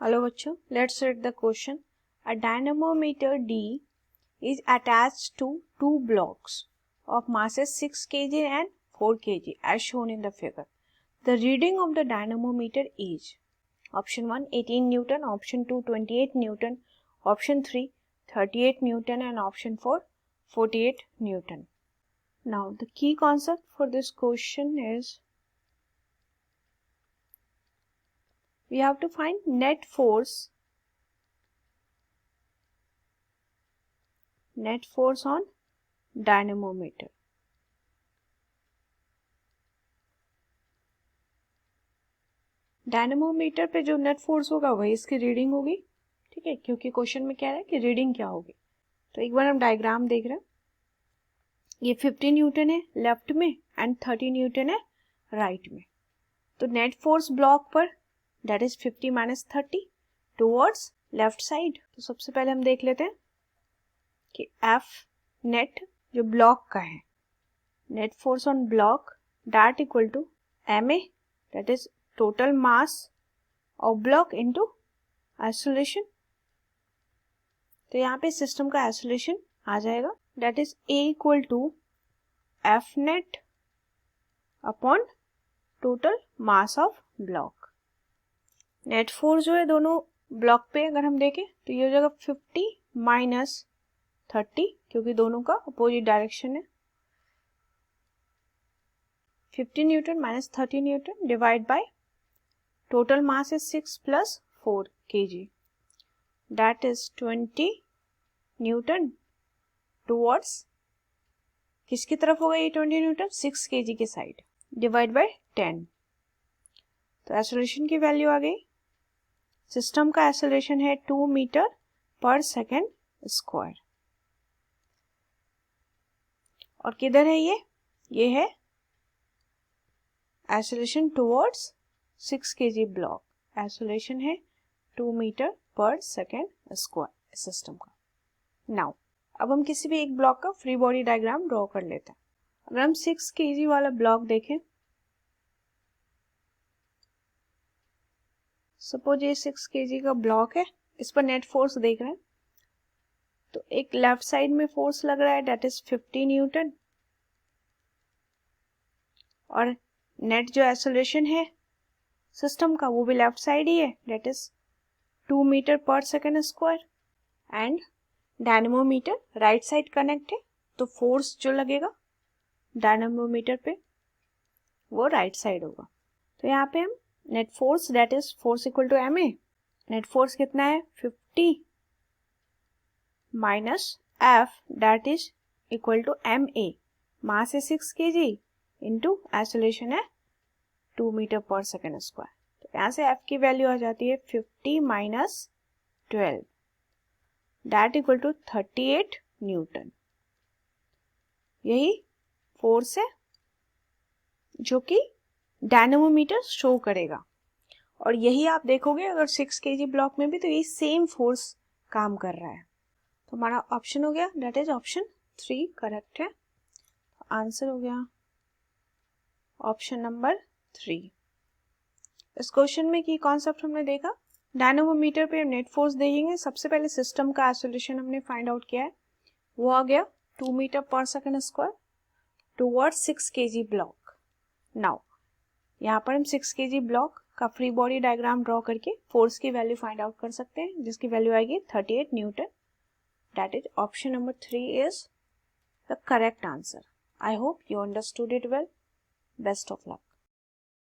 Hello बच्चों, let's read the question. A dynamometer D is attached to two blocks of masses 6 kg and 4 kg as shown in the figure. The reading of the dynamometer is option 1 18 Newton, option 2 28 Newton, option 3 38 Newton and option 4 48 Newton. Now the key concept for this question is we have to find net force on dynamometer. Dynamometer पे जो net force होगा वही इसकी reading होगी. ठीक है, क्योंकि question में क्या है कि रीडिंग क्या होगी. तो एक बार हम डायग्राम देख रहे हैं. ये 50 न्यूटन है लेफ्ट में एंड 30 न्यूटन है राइट में. तो नेट फोर्स ब्लॉक पर that is 50 minus 30 towards left side. तो सबसे पहले हम देख लेते हैं कि एफ नेट जो ब्लॉक का है, net force on block that equal to M a that is total mass of block into isolation. तो यहाँ पे सिस्टम का आइसोलेशन आ जाएगा that is A equal to f net upon total mass of block. Net force जो है दोनों block पे अगर हम देखें तो ये हो जाएगा 50 माइनस 30 क्योंकि दोनों का अपोजिट डायरेक्शन है. 50 Newton minus 30 Newton divide by total mass is 6 plus 4 kg that is 20 Newton towards किसकी तरफ होगा ये 20 न्यूटन 6 kg के साइड डिवाइड बाय 10. तो एक्सेलरेशन की वैल्यू आ गई. सिस्टम का एक्सेलरेशन है 2 मीटर पर सेकेंड स्क्वायर. और किधर है ये है acceleration towards 6 kg block. Isolation है 2 मीटर पर सेकेंड स्क्वायर सिस्टम का. नाउ अब हम किसी भी एक ब्लॉक का फ्री बॉडी डायग्राम ड्रॉ कर लेते हैं. अगर हम 6 kg वाला ब्लॉक देखें, सपोज ये 6 kg का ब्लॉक है, इस पर नेट फोर्स देख रहे हैं. तो एक लेफ्ट साइड में फोर्स लग रहा है दैट इज 50 न्यूटन और नेट जो एक्सेलरेशन है सिस्टम का वो भी लेफ्ट साइड ही है दैट इज 2 मीटर पर second square. And dynamometer right side connect है तो फोर्स जो लगेगा डायनामोमीटर पे वो राइट साइड होगा. तो यहाँ पे हम net force that is force equal to M A. Net force कितना है 50 minus F that is equal to M A. Mass है 6 kg इंटू आइसोलेशन है 2 मीटर पर सेकेंड स्क्वायर. तो यहाँ से एफ की वैल्यू आ जाती है 50 minus 12 that equal to 38 newton. यही फोर्स है जो कि डायनामोमीटर शो करेगा. और यही आप देखोगे अगर 6 kg ब्लॉक में भी तो यही सेम फोर्स काम कर रहा है. तो हमारा ऑप्शन हो गया दैट इज ऑप्शन 3 करेक्ट है. आंसर हो गया ऑप्शन नंबर 3. इस क्वेश्चन में की कॉन्सेप्ट हमने देखा. डायनामोमीटर पे नेट फोर्स देखेंगे. सबसे पहले सिस्टम का आइसोलेशन हमने फाइंड आउट किया है, वो आ गया 2 मीटर पर second square towards 6 kg block. Now यहाँ पर हम 6 kg ब्लॉक का फ्री बॉडी डायग्राम ड्रॉ करके फोर्स की वैल्यू फाइंड आउट कर सकते हैं जिसकी वैल्यू आएगी 38 Newton. That is option number 3 is the correct answer. I hope you understood it well. Best of luck.